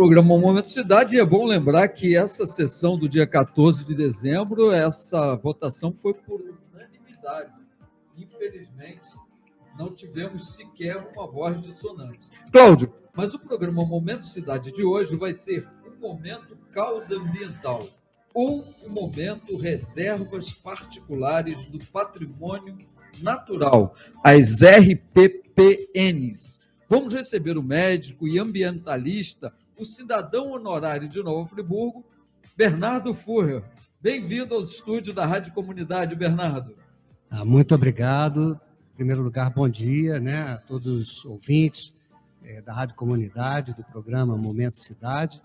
programa Momento Cidade, e é bom lembrar que essa sessão do dia 14 de dezembro, essa votação foi por unanimidade. Infelizmente, não tivemos sequer uma voz dissonante. Cláudio, mas o programa Momento Cidade de hoje vai ser um momento causa ambiental ou um momento reservas particulares do patrimônio natural, as RPPNs. Vamos receber o médico e ambientalista, o cidadão honorário de Nova Friburgo, Bernardo Furrer. Bem-vindo aos estúdios da Rádio Comunidade, Bernardo. Muito obrigado. Em primeiro lugar, bom dia, a todos os ouvintes da Rádio Comunidade, do programa Momento Cidade.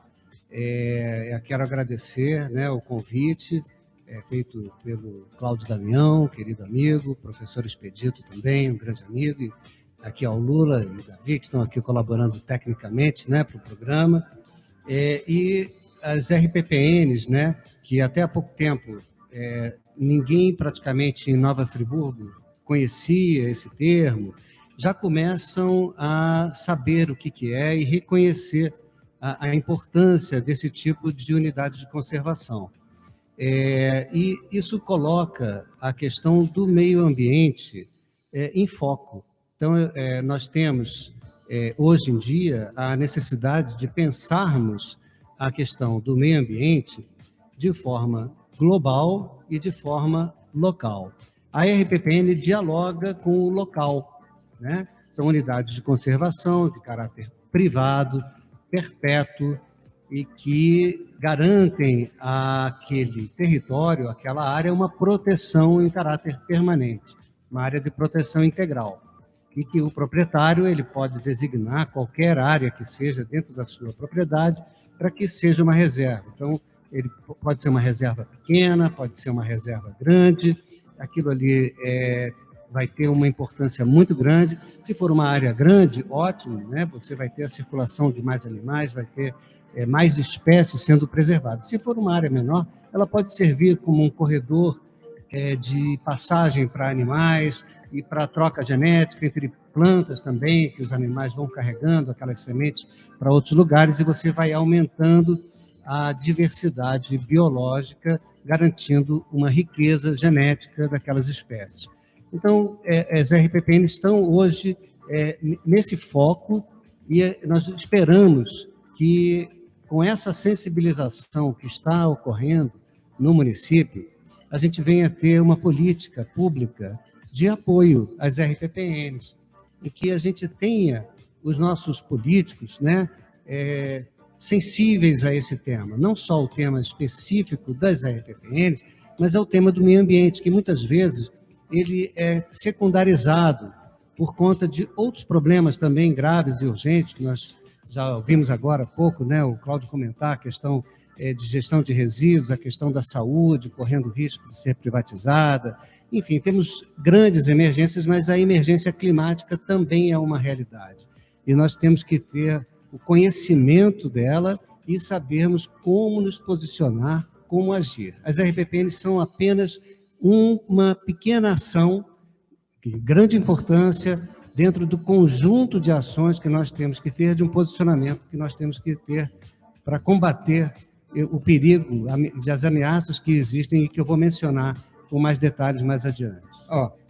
Eu quero agradecer o convite feito pelo Cláudio Damião, querido amigo, professor Expedito também, um grande amigo, e aqui ao Lula e Davi, que estão aqui colaborando tecnicamente para o programa. E as RPPNs, que até há pouco tempo ninguém praticamente em Nova Friburgo conhecia esse termo, já começam a saber o que é e reconhecer a importância desse tipo de unidade de conservação. E isso coloca a questão do meio ambiente em foco. Então, nós temos, hoje em dia, a necessidade de pensarmos a questão do meio ambiente de forma global e de forma local. A RPPN dialoga com o local, São unidades de conservação de caráter privado, perpétuo, e que garantem àquele território, àquela área, uma proteção em caráter permanente, uma área de proteção integral, e que o proprietário ele pode designar qualquer área que seja dentro da sua propriedade para que seja uma reserva. Então, ele pode ser uma reserva pequena, pode ser uma reserva grande, aquilo ali vai ter uma importância muito grande. Se for uma área grande, ótimo, você vai ter a circulação de mais animais, vai ter mais espécies sendo preservadas. Se for uma área menor, ela pode servir como um corredor de passagem para animais e para troca genética entre plantas também, que os animais vão carregando aquelas sementes para outros lugares, e você vai aumentando a diversidade biológica, garantindo uma riqueza genética daquelas espécies. Então, as RPPN estão hoje nesse foco, e nós esperamos que, com essa sensibilização que está ocorrendo no município, a gente venha ter uma política pública de apoio às RPPNs, e que a gente tenha os nossos políticos sensíveis a esse tema, não só o tema específico das RPPNs, mas é o tema do meio ambiente, que muitas vezes ele é secundarizado por conta de outros problemas também graves e urgentes, que nós já ouvimos agora há pouco, o Cláudio comentar a questão de gestão de resíduos, a questão da saúde, correndo risco de ser privatizada. Enfim, temos grandes emergências, mas a emergência climática também é uma realidade. E nós temos que ter o conhecimento dela e sabermos como nos posicionar, como agir. As RPPNs são apenas uma pequena ação de grande importância dentro do conjunto de ações que nós temos que ter, de um posicionamento que nós temos que ter para combater o perigo, das ameaças que existem e que eu vou mencionar com mais detalhes mais adiante.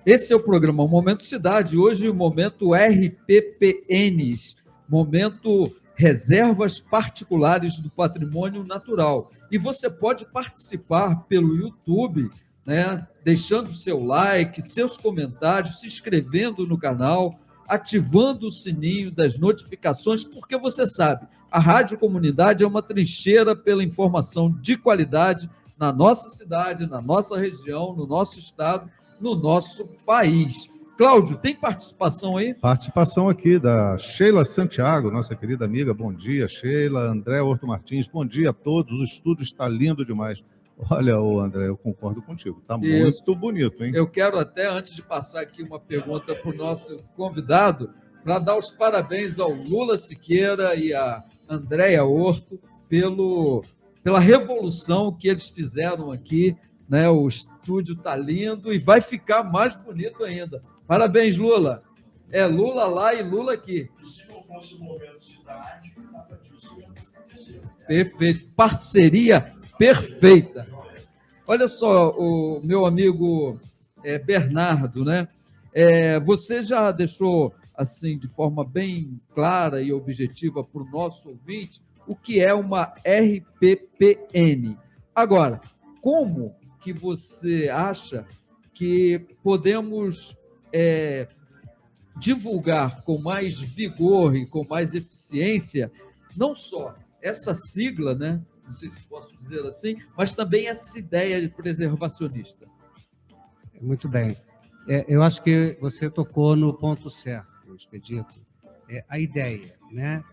Esse é o programa Momento Cidade, hoje o momento RPPNs, momento reservas particulares do patrimônio natural. E você pode participar pelo YouTube, deixando seu like, seus comentários, se inscrevendo no canal, ativando o sininho das notificações, porque você sabe, a Rádio Comunidade é uma trincheira pela informação de qualidade na nossa cidade, na nossa região, no nosso estado, no nosso país. Cláudio, tem participação aí? Participação aqui da Sheila Santiago, nossa querida amiga. Bom dia, Sheila. André Horto Martins, bom dia a todos. O estúdio está lindo demais. Olha, André, eu concordo contigo. Está muito bonito, hein? Eu quero até, antes de passar aqui uma pergunta para o nosso convidado, para dar os parabéns ao Lula Siqueira e a Andréia Horto pela revolução que eles fizeram aqui, O estúdio está lindo e vai ficar mais bonito ainda. Parabéns, Lula. Lula lá e Lula aqui. Se não fosse o Momento Cidade, nada disso ia acontecer. Perfeito. Parceria perfeita. Olha só, o meu amigo Bernardo, né? Você já deixou, assim, de forma bem clara e objetiva para o nosso ouvinte, o que é uma RPPN. Agora, como que você acha que podemos divulgar com mais vigor e com mais eficiência, não só essa sigla, né? Não sei se posso dizer assim, mas também essa ideia de preservacionista? Muito bem. Eu acho que você tocou no ponto certo, Expedito. A ideia, né?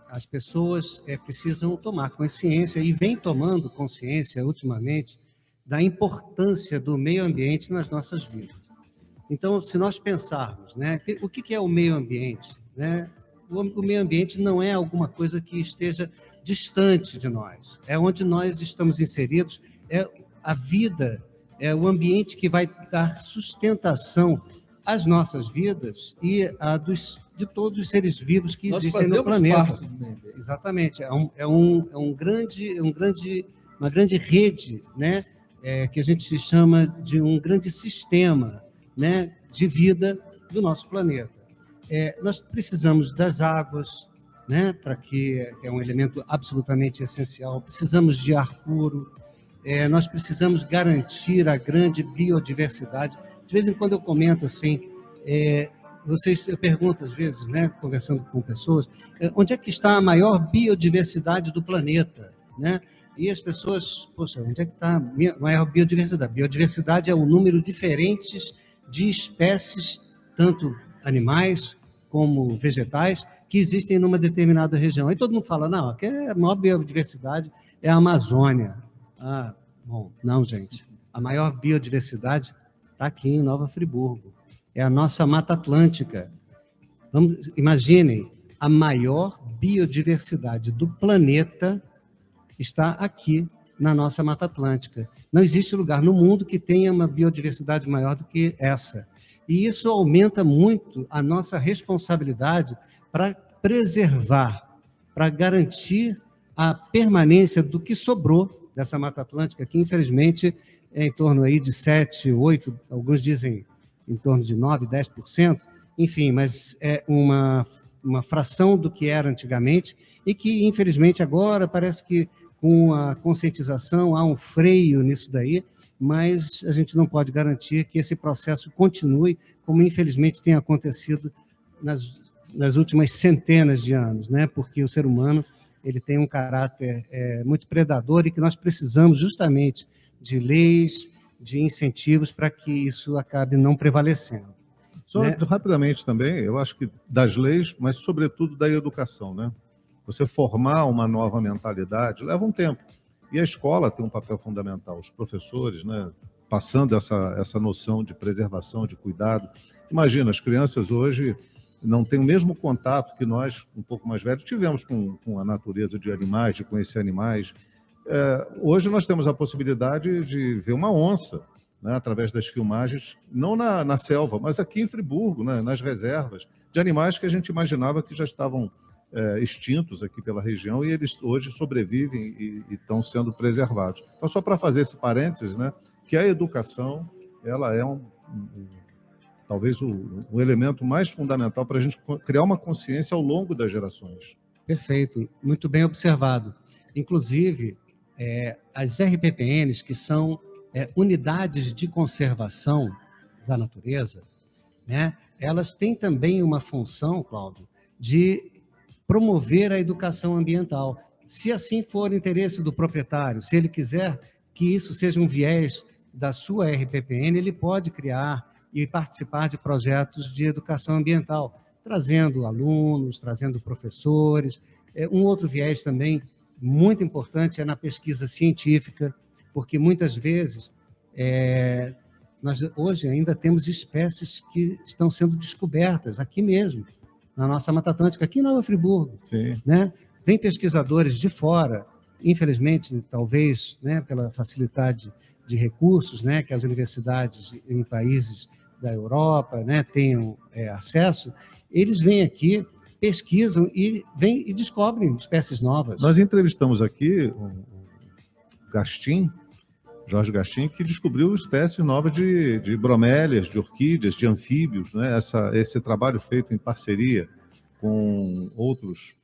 As pessoas precisam tomar consciência, e vêm tomando consciência ultimamente, da importância do meio ambiente nas nossas vidas. Então, se nós pensarmos, né, o que é o meio ambiente, né? O meio ambiente não é alguma coisa que esteja distante de nós, é onde nós estamos inseridos, é a vida, é o ambiente que vai dar sustentação às nossas vidas e de todos os seres vivos que existem no planeta. Exatamente, uma grande rede, né, que a gente chama de um grande sistema, né, de vida do nosso planeta. Nós precisamos das águas, né, para que é um elemento absolutamente essencial. Precisamos de ar puro. Nós precisamos garantir a grande biodiversidade. De vez em quando eu comento assim, eu pergunto às vezes, né, conversando com pessoas, onde é que está a maior biodiversidade do planeta, né? E as pessoas, poxa, onde é que está a maior biodiversidade? Biodiversidade é o número diferentes de espécies, tanto animais como vegetais, que existem numa determinada região. Aí todo mundo fala, não, aqui a maior biodiversidade é a Amazônia. Bom, não, gente. A maior biodiversidade está aqui em Nova Friburgo. É a nossa Mata Atlântica. Imaginem, a maior biodiversidade do planeta está aqui na nossa Mata Atlântica. Não existe lugar no mundo que tenha uma biodiversidade maior do que essa. E isso aumenta muito a nossa responsabilidade para preservar, para garantir a permanência do que sobrou dessa Mata Atlântica, que infelizmente é em torno aí de 7, 8, alguns dizem em torno de 9, 10%, enfim, mas é uma fração do que era antigamente e que infelizmente agora parece que com a conscientização há um freio nisso daí, mas a gente não pode garantir que esse processo continue, como infelizmente tem acontecido nas últimas centenas de anos, né? Porque o ser humano ele tem um caráter muito predador e que nós precisamos justamente de leis, de incentivos para que isso acabe não prevalecendo. Só rapidamente também, eu acho que das leis, mas sobretudo da educação, né? Você formar uma nova mentalidade leva um tempo. E a escola tem um papel fundamental, os professores, né, passando essa noção de preservação, de cuidado. Imagina, as crianças hoje não têm o mesmo contato que nós, um pouco mais velhos, tivemos com a natureza de animais, de conhecer animais. Hoje nós temos a possibilidade de ver uma onça, né, através das filmagens, não na selva, mas aqui em Friburgo, né, nas reservas, de animais que a gente imaginava que já estavam extintos aqui pela região, e eles hoje sobrevivem e estão sendo preservados. Então, só para fazer esse parênteses, né, que a educação ela é talvez o elemento mais fundamental para a gente criar uma consciência ao longo das gerações. Perfeito, muito bem observado. Inclusive, as RPPNs, que são unidades de conservação da natureza, né, elas têm também uma função, Cláudio, de promover a educação ambiental. Se assim for interesse do proprietário, se ele quiser que isso seja um viés da sua RPPN, ele pode criar e participar de projetos de educação ambiental, trazendo alunos, trazendo professores. Um outro viés também muito importante é na pesquisa científica, porque muitas vezes nós hoje ainda temos espécies que estão sendo descobertas aqui mesmo, na nossa Mata Atlântica, aqui em Nova Friburgo. Sim. Né? Vem pesquisadores de fora, infelizmente, talvez, né, pela facilidade de recursos, né, que as universidades em países da Europa, né, tenham acesso, eles vêm aqui pesquisam e vêm e descobrem espécies novas. Nós entrevistamos aqui o Gastim, Jorge Gastim, que descobriu espécies novas de bromélias, de orquídeas, de anfíbios, né? Esse trabalho feito em parceria com outros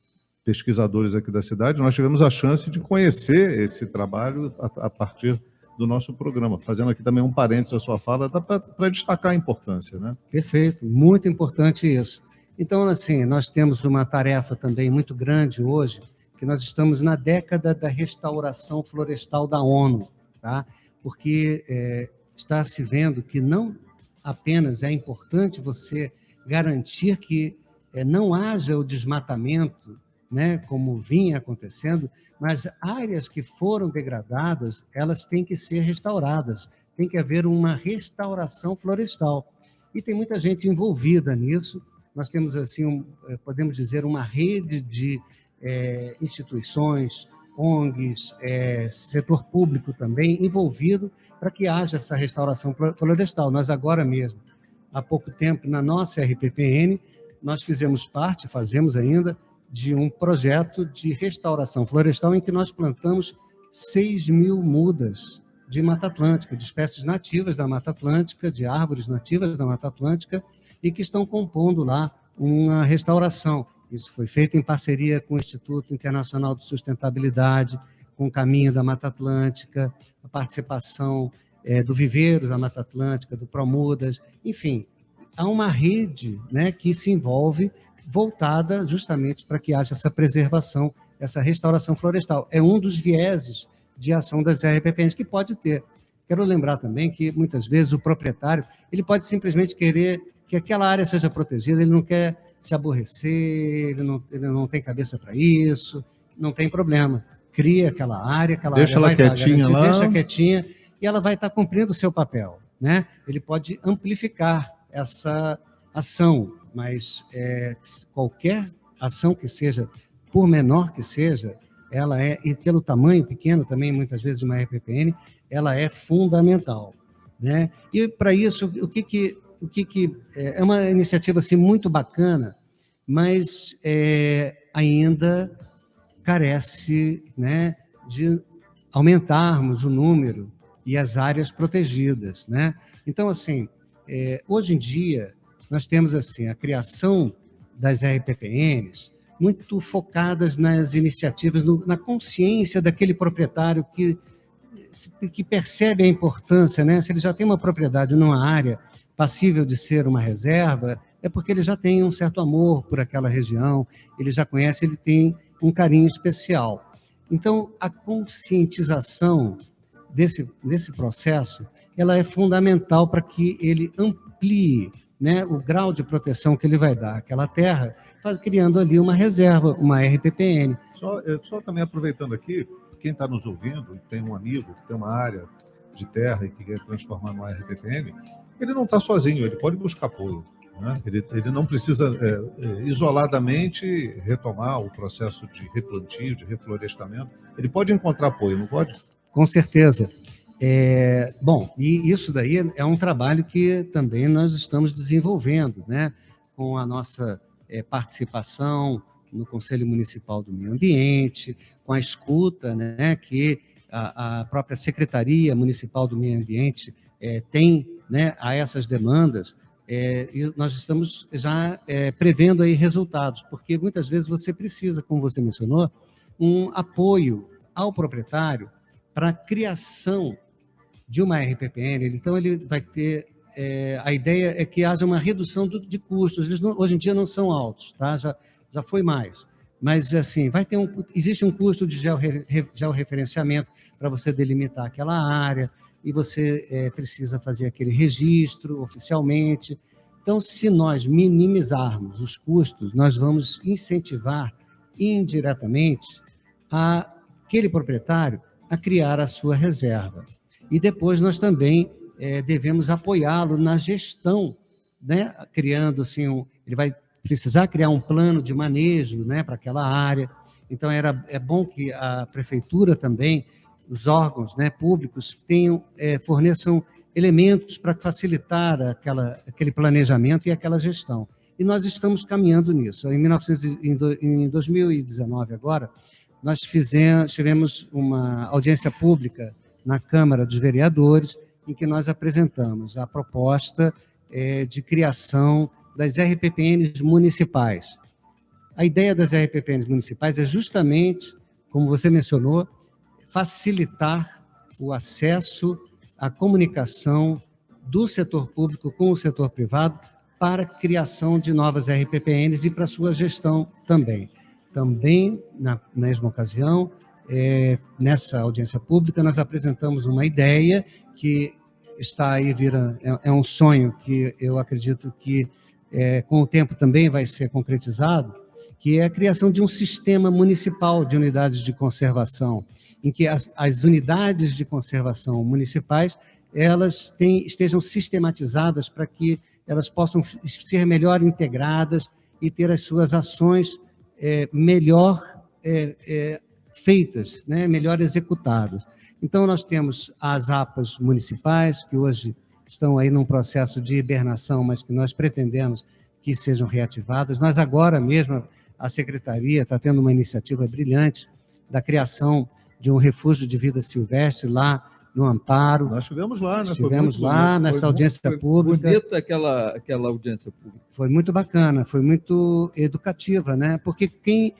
pesquisadores aqui da cidade, nós tivemos a chance de conhecer esse trabalho a partir do nosso programa, fazendo aqui também um parênteses à sua fala, para destacar a importância, né? Perfeito, muito importante isso. Então, assim, nós temos uma tarefa também muito grande hoje, que nós estamos na década da restauração florestal da ONU, tá? Porque está se vendo que não apenas é importante você garantir que não haja o desmatamento, né, como vinha acontecendo, mas áreas que foram degradadas, elas têm que ser restauradas, tem que haver uma restauração florestal. E tem muita gente envolvida nisso. Nós temos, assim, podemos dizer, uma rede de instituições, ONGs, setor público também envolvido para que haja essa restauração florestal. Nós agora mesmo, há pouco tempo, na nossa RPPN, nós fazemos ainda, de um projeto de restauração florestal em que nós plantamos 6.000 mudas de Mata Atlântica, de espécies nativas da Mata Atlântica, de árvores nativas da Mata Atlântica, e que estão compondo lá uma restauração. Isso foi feito em parceria com o Instituto Internacional de Sustentabilidade, com o Caminho da Mata Atlântica, a participação do Viveiros da Mata Atlântica, do Promudas, enfim, há uma rede, né, que se envolve voltada justamente para que haja essa preservação, essa restauração florestal. É um dos vieses de ação das RPPNs que pode ter. Quero lembrar também que, muitas vezes, o proprietário ele pode simplesmente querer que aquela área seja protegida, ele não quer se aborrecer, ele não tem cabeça para isso, não tem problema. Cria aquela área deixa ela quietinha lá. Deixa quietinha e ela vai estar cumprindo o seu papel, né? Ele pode amplificar essa ação, mas qualquer ação que seja, por menor que seja, ela e pelo tamanho pequeno também, muitas vezes, de uma RPPN, ela é fundamental, né? E, para isso, o que é uma iniciativa assim, muito bacana, mas ainda carece, né, de aumentarmos o número e as áreas protegidas, né? Então, assim, hoje em dia, nós temos assim, a criação das RPPNs muito focadas nas iniciativas, na consciência daquele proprietário que percebe a importância, né? Se ele já tem uma propriedade numa área passível de ser uma reserva, é porque ele já tem um certo amor por aquela região, ele já conhece, ele tem um carinho especial. Então, a conscientização desse processo, ela é fundamental para que ele amplie, né, o grau de proteção que ele vai dar àquela terra, criando ali uma reserva, uma RPPN. Só também aproveitando aqui, quem está nos ouvindo, tem um amigo que tem uma área de terra e que quer transformar numa RPPN, ele não está sozinho, ele pode buscar apoio, né? Ele não precisa isoladamente retomar o processo de replantio, de reflorestamento, ele pode encontrar apoio, não pode? Com certeza. Bom, e isso daí é um trabalho que também nós estamos desenvolvendo, né, com a nossa participação no Conselho Municipal do Meio Ambiente, com a escuta, né, que a própria Secretaria Municipal do Meio Ambiente tem, né, a essas demandas, e nós estamos já prevendo aí resultados, porque muitas vezes você precisa, como você mencionou, um apoio ao proprietário para a criação de uma RPPN. Então, ele vai ter... a ideia é que haja uma redução de custos. Eles hoje em dia não são altos, tá? Já foi mais. Mas, assim, existe um custo de georreferenciamento para você delimitar aquela área, e você precisa fazer aquele registro oficialmente. Então, se nós minimizarmos os custos, nós vamos incentivar indiretamente aquele proprietário a criar a sua reserva. E depois nós também devemos apoiá-lo na gestão, né? Criando, assim, ele vai precisar criar um plano de manejo, né, para aquela área. Então, é bom que a prefeitura também, os órgãos, né, públicos, forneçam elementos para facilitar aquele planejamento e aquela gestão. e nós estamos caminhando nisso. Em 2019, agora, nós tivemos uma audiência pública na Câmara dos Vereadores, em que nós apresentamos a proposta de criação das RPPNs municipais. A ideia das RPPNs municipais é justamente, como você mencionou, facilitar o acesso à comunicação do setor público com o setor privado para a criação de novas RPPNs e para a sua gestão também. Também, na mesma ocasião, nessa audiência pública, nós apresentamos uma ideia que está aí, é um sonho que eu acredito que com o tempo também vai ser concretizado, que é a criação de um sistema municipal de unidades de conservação, em que as unidades de conservação municipais elas estejam sistematizadas para que elas possam ser melhor integradas e ter as suas ações melhor feitas, né, melhor executadas. Então, nós temos as APAs municipais, que hoje estão aí num processo de hibernação, mas que nós pretendemos que sejam reativadas. Nós agora mesmo, a Secretaria está tendo uma iniciativa brilhante da criação de um refúgio de vida silvestre lá no Amparo. Nós estivemos lá, né? Estivemos lá nessa audiência pública. Bonita aquela audiência pública. Foi muito bacana, foi muito educativa, né? Porque quem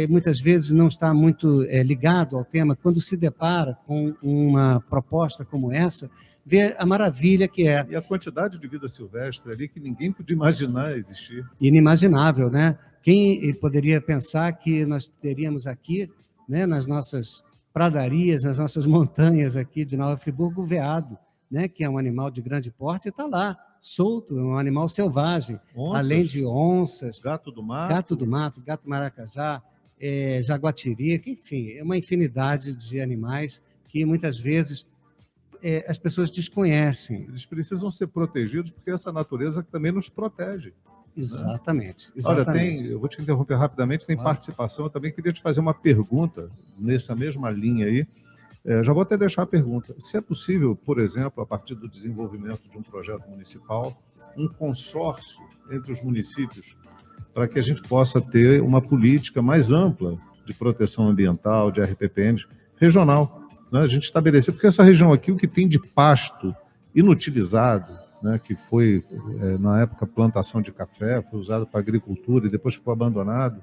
muitas vezes não está muito ligado ao tema, quando se depara com uma proposta como essa, vê a maravilha que é. E a quantidade de vida silvestre ali que ninguém podia imaginar existir. Inimaginável, né? Quem poderia pensar que nós teríamos aqui, né, nas nossas pradarias, nas nossas montanhas aqui de Nova Friburgo, o veado, né, que é um animal de grande porte, e está lá, solto, um animal selvagem, além de onças, gato do mato, gato maracajá, jaguatirica, enfim, é uma infinidade de animais que muitas vezes as pessoas desconhecem. Eles precisam ser protegidos porque essa natureza também nos protege. Exatamente. Né? Olha, eu vou te interromper rapidamente, tem participação, eu também queria te fazer uma pergunta nessa mesma linha aí. Já vou até deixar a pergunta. Se é possível, por exemplo, a partir do desenvolvimento de um projeto municipal, um consórcio entre os municípios, para que a gente possa ter uma política mais ampla de proteção ambiental, de RPPNs, regional. Né? A gente estabelecer, porque essa região aqui, o que tem de pasto inutilizado, né, que foi, na época, plantação de café, foi usado para agricultura e depois ficou abandonado,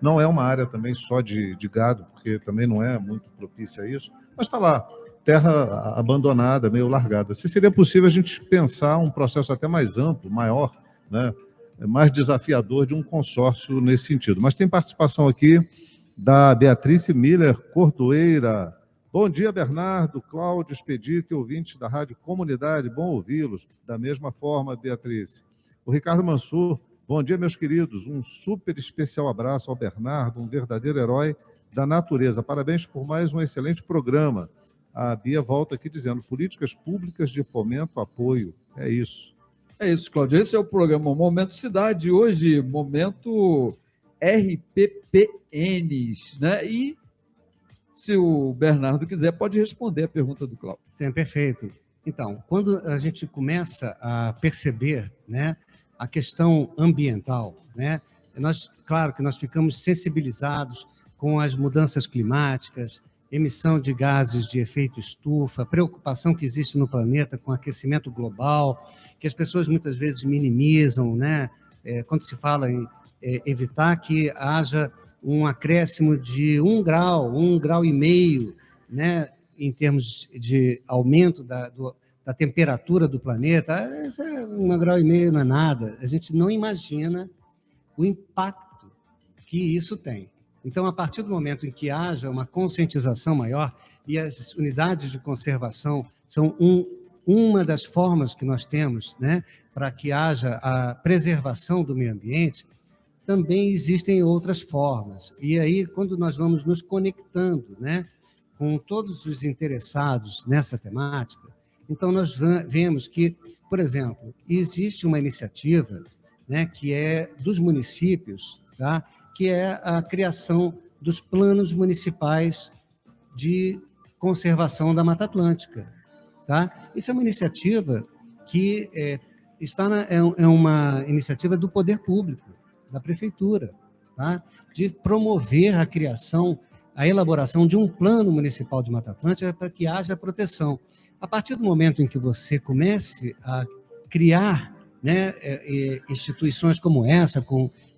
não é uma área também só de gado, porque também não é muito propícia a isso, mas está lá, terra abandonada, meio largada. Se seria possível a gente pensar um processo até mais amplo, maior, né, mais desafiador de um consórcio nesse sentido. Mas tem participação aqui da Beatrice Miller Cordoeira. Bom dia, Bernardo, Cláudio, Expedito e ouvintes da Rádio Comunidade, bom ouvi-los. Da mesma forma, Beatriz. O Ricardo Mansur, bom dia, meus queridos. Um super especial abraço ao Bernardo, um verdadeiro herói da natureza. Parabéns por mais um excelente programa. A Bia volta aqui dizendo, políticas públicas de fomento, apoio. É isso. É isso, Cláudio. Esse é o programa Momento Cidade. Hoje, momento RPPNs, né? E se o Bernardo quiser, pode responder a pergunta do Cláudio. Sim, perfeito. Então, quando a gente começa a perceber, né, a questão ambiental, né, claro que nós ficamos sensibilizados com as mudanças climáticas, emissão de gases de efeito estufa, preocupação que existe no planeta com aquecimento global, que as pessoas muitas vezes minimizam, né, quando se fala em evitar que haja um acréscimo de 1 grau, 1,5 grau, né, em termos de aumento da temperatura do planeta. 1,5 grau não é nada. A gente não imagina o impacto que isso tem. Então, a partir do momento em que haja uma conscientização maior, e as unidades de conservação são uma das formas que nós temos, né, para que haja a preservação do meio ambiente, também existem outras formas. E aí, quando nós vamos nos conectando, né, com todos os interessados nessa temática, então nós vemos que, por exemplo, existe uma iniciativa, né, que é dos municípios, tá, que é a criação dos planos municipais de conservação da Mata Atlântica. Tá? Isso é uma iniciativa que é uma iniciativa do poder público, da prefeitura, tá? De promover a criação, a elaboração de um plano municipal de Mata Atlântica para que haja proteção. A partir do momento em que você comece a criar, né, instituições como essa,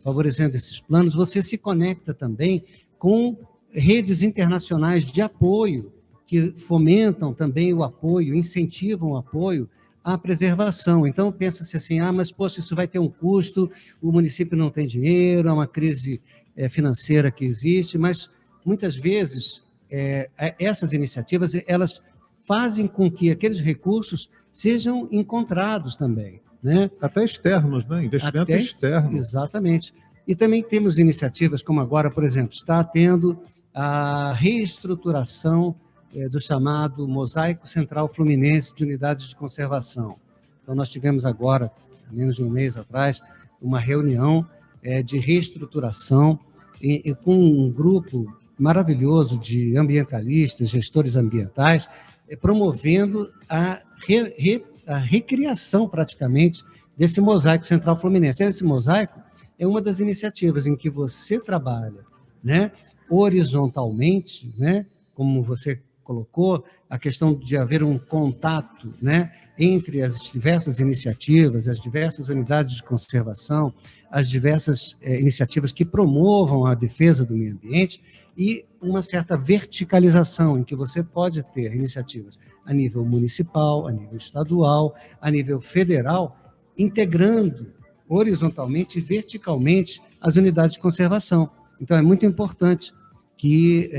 favorecendo esses planos, você se conecta também com redes internacionais de apoio, que fomentam também o apoio, incentivam o apoio à preservação. Então, pensa-se assim, mas, poxa, isso vai ter um custo, o município não tem dinheiro, é uma crise financeira que existe, mas, muitas vezes, essas iniciativas, elas fazem com que aqueles recursos sejam encontrados também, né? Até externos, né? Investimento externo. Exatamente. E também temos iniciativas como agora, por exemplo, está tendo a reestruturação do chamado Mosaico Central Fluminense de Unidades de Conservação. Então, nós tivemos agora, há menos de um mês atrás, uma reunião de reestruturação com um grupo maravilhoso de ambientalistas, gestores ambientais, promovendo a recriação, praticamente, desse Mosaico Central Fluminense. Esse mosaico é uma das iniciativas em que você trabalha, né, horizontalmente, né, como você colocou, a questão de haver um contato, né, entre as diversas iniciativas, as diversas unidades de conservação, as diversas iniciativas que promovam a defesa do meio ambiente, e uma certa verticalização, em que você pode ter iniciativas a nível municipal, a nível estadual, a nível federal, integrando horizontalmente e verticalmente as unidades de conservação. Então, é muito importante que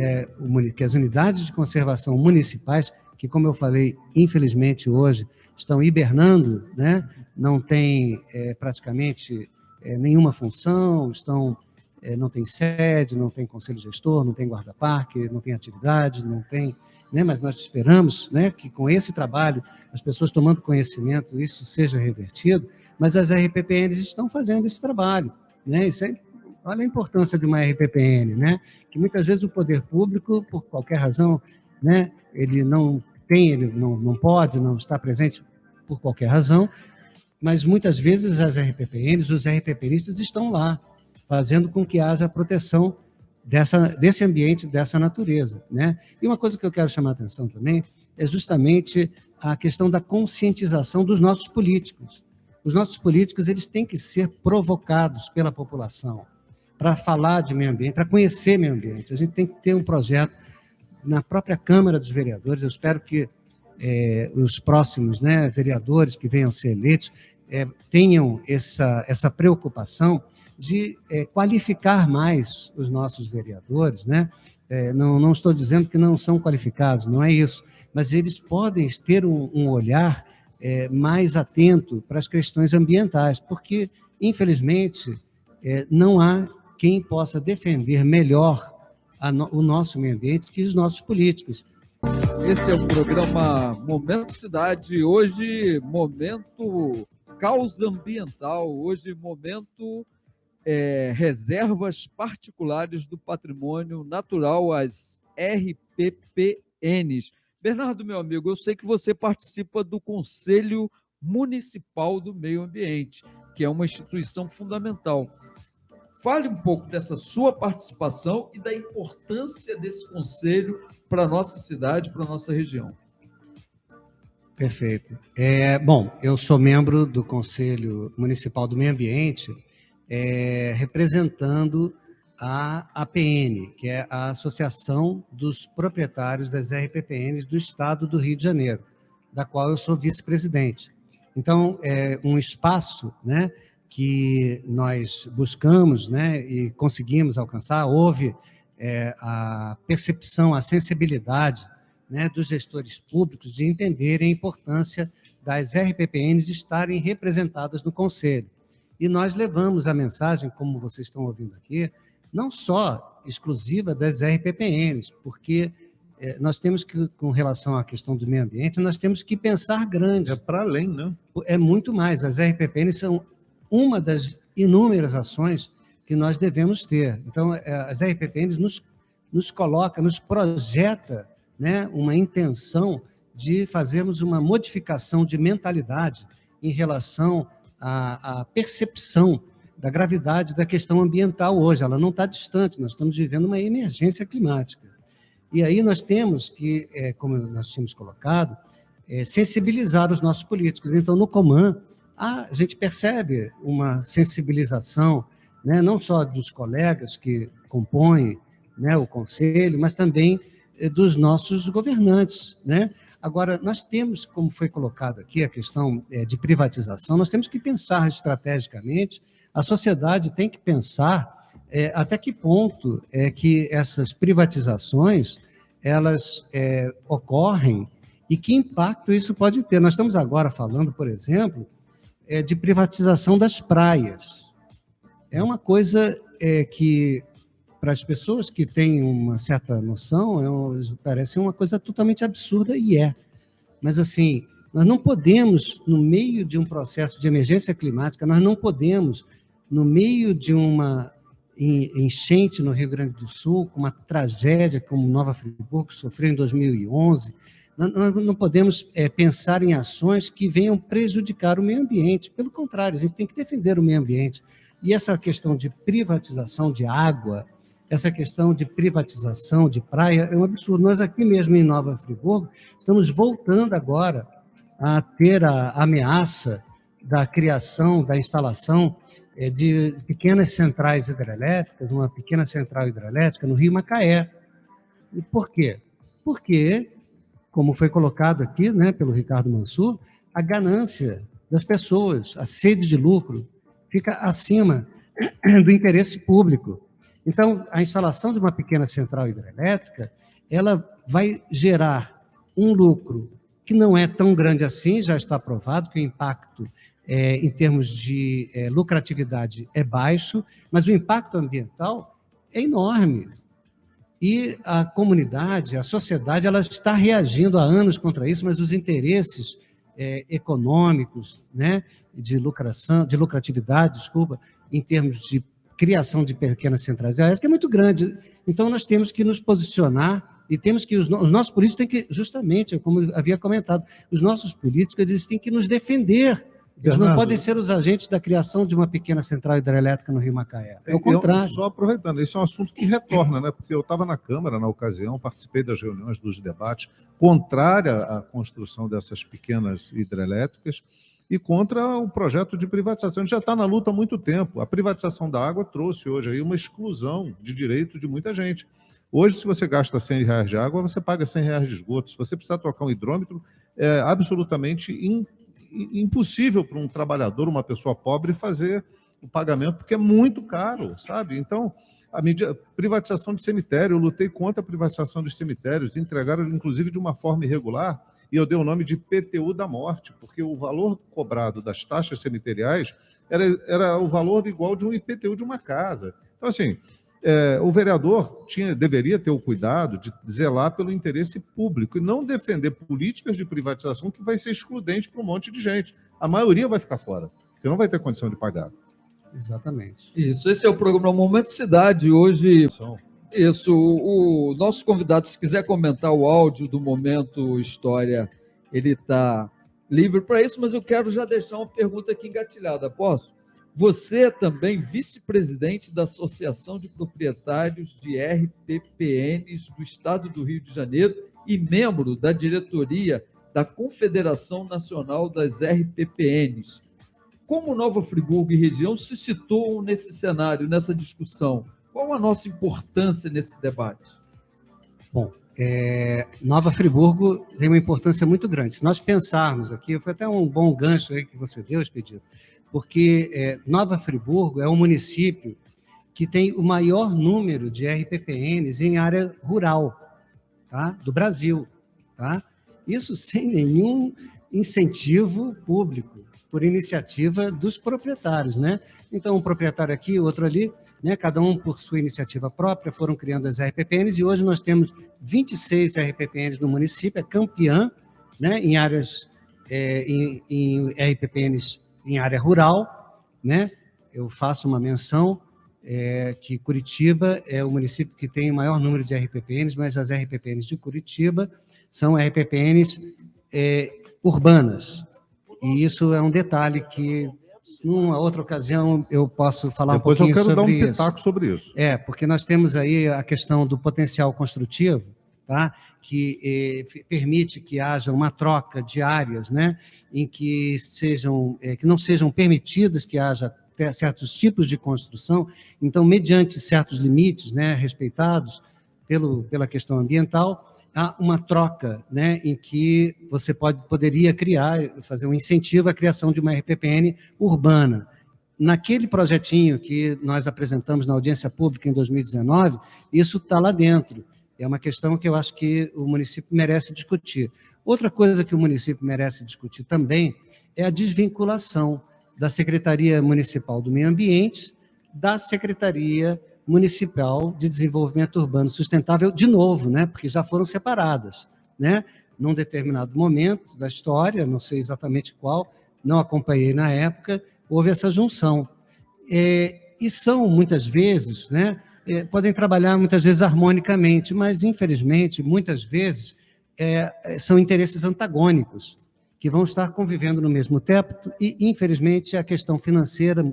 as unidades de conservação municipais, que, como eu falei, infelizmente hoje estão hibernando, né? Não têm praticamente nenhuma função, não tem sede, não tem conselho gestor, não tem guarda-parque, não tem atividade, não tem, né? Mas nós esperamos, né, que com esse trabalho, as pessoas tomando conhecimento, isso seja revertido, mas as RPPNs estão fazendo esse trabalho, né? Olha a importância de uma RPPN, né? Que muitas vezes o poder público, por qualquer razão, né, ele não pode, não está presente por qualquer razão, mas muitas vezes as RPPNs, os RPPnistas estão lá, fazendo com que haja proteção desse ambiente, dessa natureza, né? E uma coisa que eu quero chamar a atenção também é justamente a questão da conscientização dos nossos políticos. Os nossos políticos, eles têm que ser provocados pela população para falar de meio ambiente, para conhecer meio ambiente. A gente tem que ter um projeto na própria Câmara dos Vereadores. Eu espero que os próximos, né, vereadores que venham a ser eleitos tenham essa preocupação de qualificar mais os nossos vereadores, né? Não estou dizendo que não são qualificados, não é isso, mas eles podem ter um olhar mais atento para as questões ambientais, porque, infelizmente, não há quem possa defender melhor o nosso meio ambiente que os nossos políticos. Esse é o programa Momento Cidade, hoje momento causa ambiental, hoje momento reservas particulares do patrimônio natural, as RPPNs. Bernardo, meu amigo, eu sei que você participa do Conselho Municipal do Meio Ambiente, que é uma instituição fundamental. Fale um pouco dessa sua participação e da importância desse conselho para a nossa cidade, para a nossa região. Perfeito. Bom, eu sou membro do Conselho Municipal do Meio Ambiente, representando a APN, que é a Associação dos Proprietários das RPPNs do Estado do Rio de Janeiro, da qual eu sou vice-presidente. Então, é um espaço, né, que nós buscamos, né, e conseguimos alcançar. Houve a percepção, a sensibilidade, né, dos gestores públicos de entenderem a importância das RPPNs de estarem representadas no Conselho. E nós levamos a mensagem, como vocês estão ouvindo aqui, não só exclusiva das RPPNs, porque nós temos que, com relação à questão do meio ambiente, nós temos que pensar grande. É para além, né? É muito mais. As RPPNs são uma das inúmeras ações que nós devemos ter. Então, as RPPNs nos coloca, nos projeta, né, uma intenção de fazermos uma modificação de mentalidade em relação à percepção da gravidade da questão ambiental hoje. Ela não está distante, nós estamos vivendo uma emergência climática. E aí nós temos que, como nós tínhamos colocado, sensibilizar os nossos políticos. Então, no Coman, a gente percebe uma sensibilização, né, não só dos colegas que compõem, né, o Conselho, mas também dos nossos governantes, né? Agora, nós temos, como foi colocado aqui, a questão de privatização, nós temos que pensar estrategicamente, a sociedade tem que pensar até que ponto é que essas privatizações, elas ocorrem e que impacto isso pode ter. Nós estamos agora falando, por exemplo, de privatização das praias. É uma coisa que, para as pessoas que têm uma certa noção, parece uma coisa totalmente absurda, e é. Mas, assim, nós não podemos, no meio de um processo de emergência climática, nós não podemos, no meio de uma enchente no Rio Grande do Sul, com uma tragédia como Nova Friburgo sofreu em 2011, nós não podemos pensar em ações que venham prejudicar o meio ambiente. Pelo contrário, a gente tem que defender o meio ambiente. E essa questão de privatização de água, essa questão de privatização de praia é um absurdo. Nós aqui mesmo em Nova Friburgo estamos voltando agora a ter a ameaça da criação, da instalação de pequenas centrais hidrelétricas, uma pequena central hidrelétrica no Rio Macaé. E por quê? Porque, como foi colocado aqui, né, pelo Ricardo Mansur, a ganância das pessoas, a sede de lucro, fica acima do interesse público. Então, a instalação de uma pequena central hidrelétrica, ela vai gerar um lucro que não é tão grande assim, já está provado que o impacto em termos de lucratividade é baixo, mas o impacto ambiental é enorme. E a comunidade, a sociedade, ela está reagindo há anos contra isso, mas os interesses econômicos, né, de lucratividade, em termos de criação de pequenas centrais elétricas, é muito grande. Então, nós temos que nos posicionar e temos que, os nossos políticos têm que, justamente, como eu havia comentado, os nossos políticos, eles têm que nos defender. Eles não podem ser os agentes da criação de uma pequena central hidrelétrica no Rio Macaé. É o contrário. Só aproveitando, esse é um assunto que retorna, né? Porque eu estava na Câmara na ocasião, participei das reuniões, dos debates, contrária à construção dessas pequenas hidrelétricas e contra o projeto de privatização. A gente já está na luta há muito tempo. A privatização da água trouxe hoje aí uma exclusão de direito de muita gente. Hoje, se você gasta R$100 de água, você paga R$100 de esgoto. Se você precisar trocar um hidrômetro, é absolutamente impossível para um trabalhador, uma pessoa pobre, fazer o pagamento, porque é muito caro, sabe? Então, privatização de cemitério, eu lutei contra a privatização dos cemitérios, entregaram, inclusive, de uma forma irregular, e eu dei o nome de PTU da morte, porque o valor cobrado das taxas cemiteriais era o valor igual de um IPTU de uma casa. Então, assim, o vereador deveria ter o cuidado de zelar pelo interesse público e não defender políticas de privatização que vai ser excludente para um monte de gente. A maioria vai ficar fora, porque não vai ter condição de pagar. Exatamente. Isso, esse é o programa Momento Cidade. Hoje, isso, o nosso convidado, se quiser comentar o áudio do Momento História, ele está livre para isso, mas eu quero já deixar uma pergunta aqui engatilhada, posso? Você é também vice-presidente da Associação de Proprietários de RPPNs do Estado do Rio de Janeiro e membro da diretoria da Confederação Nacional das RPPNs. Como Nova Friburgo e região se situam nesse cenário, nessa discussão? Qual a nossa importância nesse debate? Bom, Nova Friburgo tem uma importância muito grande. Se nós pensarmos aqui, foi até um bom gancho aí que você deu, Expedito, porque Nova Friburgo é um município que tem o maior número de RPPNs em área rural, tá, do Brasil. Tá? Isso sem nenhum incentivo público, por iniciativa dos proprietários, né? Então, um proprietário aqui, outro ali, né? Cada um por sua iniciativa própria, foram criando as RPPNs, e hoje nós temos 26 RPPNs no município, é campeã, né? Em áreas, em RPPNs em área rural, né? Eu faço uma menção que Curitiba é o município que tem o maior número de RPPNs, mas as RPPNs de Curitiba são RPPNs urbanas. E isso é um detalhe que, numa outra ocasião, eu posso falar Depois um pouquinho sobre isso. Depois eu quero dar um pitaco sobre isso. Porque nós temos aí a questão do potencial construtivo, tá? Que permite que haja uma troca de áreas, né? Em que que não sejam permitidas que haja certos tipos de construção. Então, mediante certos limites, né, respeitados pela questão ambiental, há uma troca, né, em que você poderia fazer um incentivo à criação de uma RPPN urbana. Naquele projetinho que nós apresentamos na audiência pública em 2019, isso está lá dentro. É uma questão que eu acho que o município merece discutir. Outra coisa que o município merece discutir também é a desvinculação da Secretaria Municipal do Meio Ambiente da Secretaria Municipal de Desenvolvimento Urbano Sustentável, de novo, né, porque já foram separadas, né? Num determinado momento da história, não sei exatamente qual, não acompanhei na época, houve essa junção. E são, muitas vezes, né, podem trabalhar, muitas vezes, harmonicamente, mas, infelizmente, muitas vezes, são interesses antagônicos, que vão estar convivendo no mesmo teto, e, infelizmente, a questão financeira,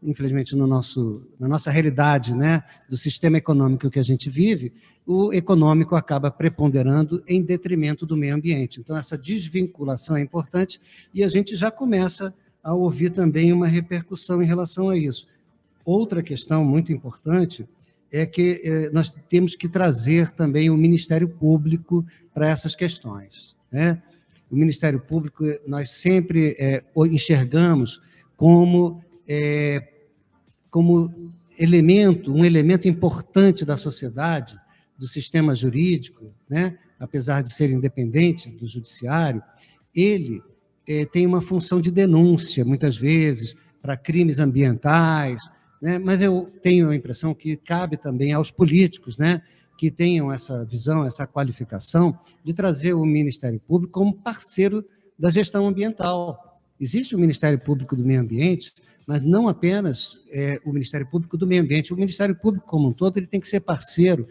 infelizmente, na nossa realidade, né, do sistema econômico que a gente vive, o econômico acaba preponderando em detrimento do meio ambiente. Então, essa desvinculação é importante, e a gente já começa a ouvir também uma repercussão em relação a isso. Outra questão muito importante é que nós temos que trazer também o Ministério Público para essas questões, né? O Ministério Público, nós sempre enxergamos como um elemento importante da sociedade, do sistema jurídico, né? Apesar de ser independente do judiciário, ele tem uma função de denúncia, muitas vezes, para crimes ambientais, né? Mas eu tenho a impressão que cabe também aos políticos, né, que tenham essa visão, essa qualificação de trazer o Ministério Público como parceiro da gestão ambiental. Existe o Ministério Público do Meio Ambiente, mas não apenas o Ministério Público do Meio Ambiente. O Ministério Público como um todo ele tem que ser parceiro,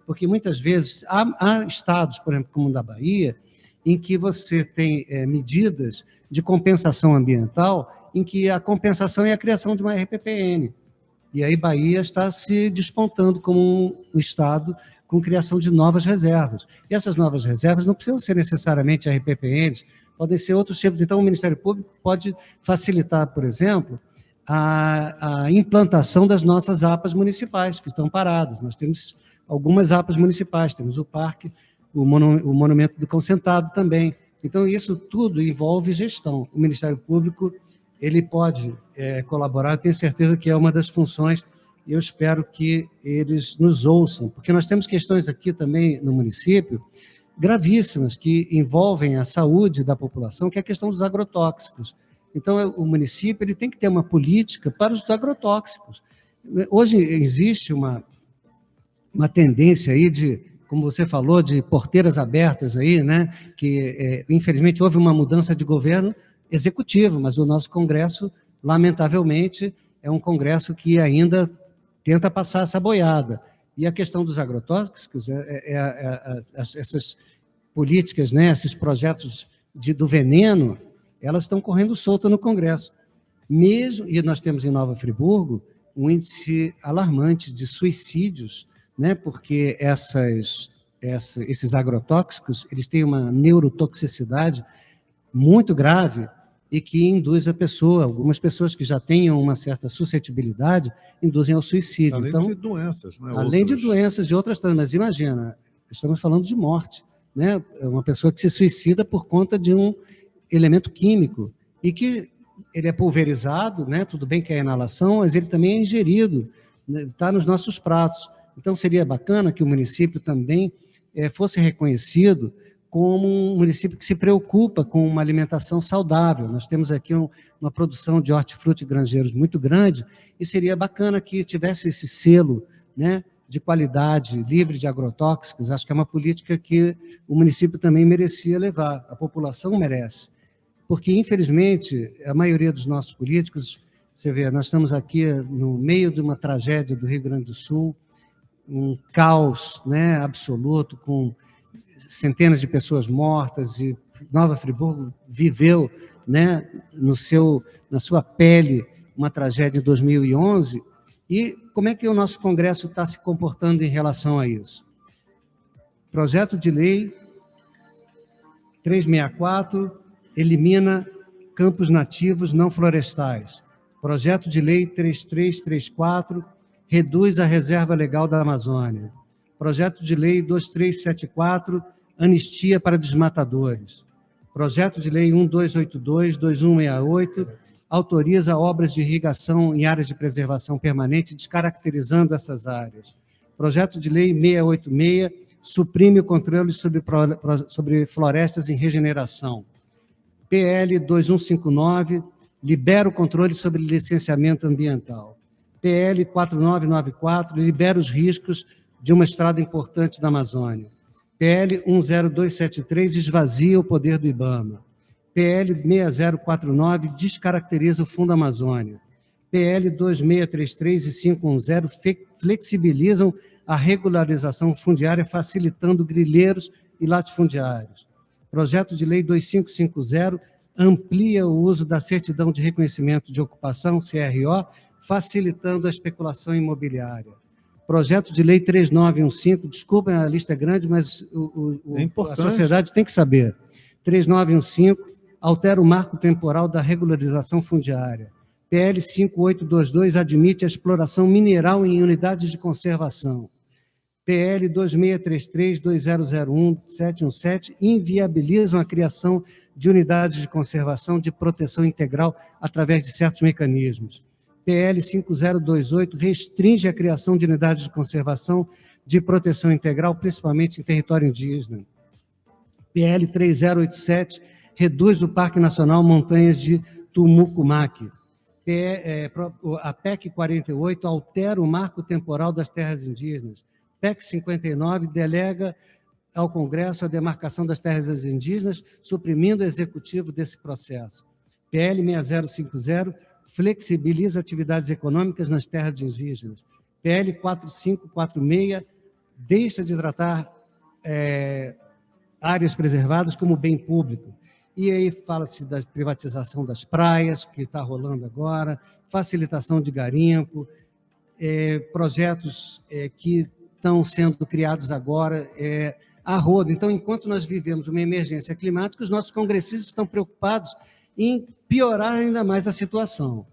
porque muitas vezes há estados, por exemplo, como o da Bahia, em que você tem medidas de compensação ambiental, em que a compensação é a criação de uma RPPN. E aí Bahia está se despontando como um estado com criação de novas reservas. E essas novas reservas não precisam ser necessariamente RPPNs, podem ser outros tipos. Então, o Ministério Público pode facilitar, por exemplo, a implantação das nossas APAs municipais, que estão paradas. Nós temos algumas APAs municipais, temos o parque, o Monumento do Concentrado também. Então, isso tudo envolve gestão. O Ministério Público ele pode colaborar, eu tenho certeza que é uma das funções, e eu espero que eles nos ouçam, porque nós temos questões aqui também no município, gravíssimas, que envolvem a saúde da população, que é a questão dos agrotóxicos. Então, o município ele tem que ter uma política para os agrotóxicos. Hoje existe uma tendência aí de, como você falou, de porteiras abertas aí, né? Que, infelizmente, houve uma mudança de governo executivo, mas o nosso Congresso, lamentavelmente, é um Congresso que ainda tenta passar essa boiada. E a questão dos agrotóxicos, essas políticas, né, esses projetos do veneno, elas estão correndo solta no Congresso. E nós temos em Nova Friburgo um índice alarmante de suicídios, né, porque esses agrotóxicos eles têm uma neurotoxicidade muito grave e que induz a pessoa, algumas pessoas que já tenham uma certa suscetibilidade, induzem ao suicídio. Além então, de doenças, né? Além de doenças e outras também, mas imagina, estamos falando de morte, né? É uma pessoa que se suicida por conta de um elemento químico e que ele é pulverizado, né? Tudo bem que é a inalação, mas ele também é ingerido, né? Está nos nossos pratos. Então, seria bacana que o município também fosse reconhecido como um município que se preocupa com uma alimentação saudável. Nós temos aqui uma produção de hortifruti granjeiros muito grande e seria bacana que tivesse esse selo, né, de qualidade, livre de agrotóxicos. Acho que é uma política que o município também merecia levar, a população merece. Porque, infelizmente, a maioria dos nossos políticos, você vê, nós estamos aqui no meio de uma tragédia do Rio Grande do Sul, um caos, né, absoluto, com centenas de pessoas mortas, e Nova Friburgo viveu né, na sua pele uma tragédia em 2011, e como é que o nosso Congresso está se comportando em relação a isso? Projeto de lei 364 elimina campos nativos não florestais. Projeto de lei 3334 reduz a reserva legal da Amazônia. Projeto de lei 2374 anistia para desmatadores. Projeto de lei 1282, 2168 autoriza obras de irrigação em áreas de preservação permanente, descaracterizando essas áreas. Projeto de lei 686 suprime o controle sobre florestas em regeneração. PL 2159 libera o controle sobre licenciamento ambiental. PL 4994 libera os riscos de uma estrada importante da Amazônia. PL 10273 esvazia o poder do IBAMA. PL 6049 descaracteriza o Fundo Amazônia. PL 2633 e 510 flexibilizam a regularização fundiária, facilitando grileiros e latifundiários. Projeto de lei 2550 amplia o uso da certidão de reconhecimento de ocupação, CRO, facilitando a especulação imobiliária. Projeto de lei 3915, desculpem, a lista é grande, mas a sociedade tem que saber. 3915 altera o marco temporal da regularização fundiária. PL 5822 admite a exploração mineral em unidades de conservação. PL 2633, 2001, 717 inviabilizam a criação de unidades de conservação de proteção integral através de certos mecanismos. PL 5028 restringe a criação de unidades de conservação de proteção integral, principalmente em território indígena. PL 3087 reduz o Parque Nacional Montanhas de Tumucumaque. A PEC 48 altera o marco temporal das terras indígenas. PEC 59 delega ao Congresso a demarcação das terras indígenas, suprimindo o executivo desse processo. PL 6050 flexibiliza atividades econômicas nas terras indígenas. PL 4546 deixa de tratar áreas preservadas como bem público. E aí fala-se da privatização das praias, que está rolando agora, facilitação de garimpo, projetos que estão sendo criados agora a rodo. Então, enquanto nós vivemos uma emergência climática, os nossos congressistas estão preocupados em piorar ainda mais a situação.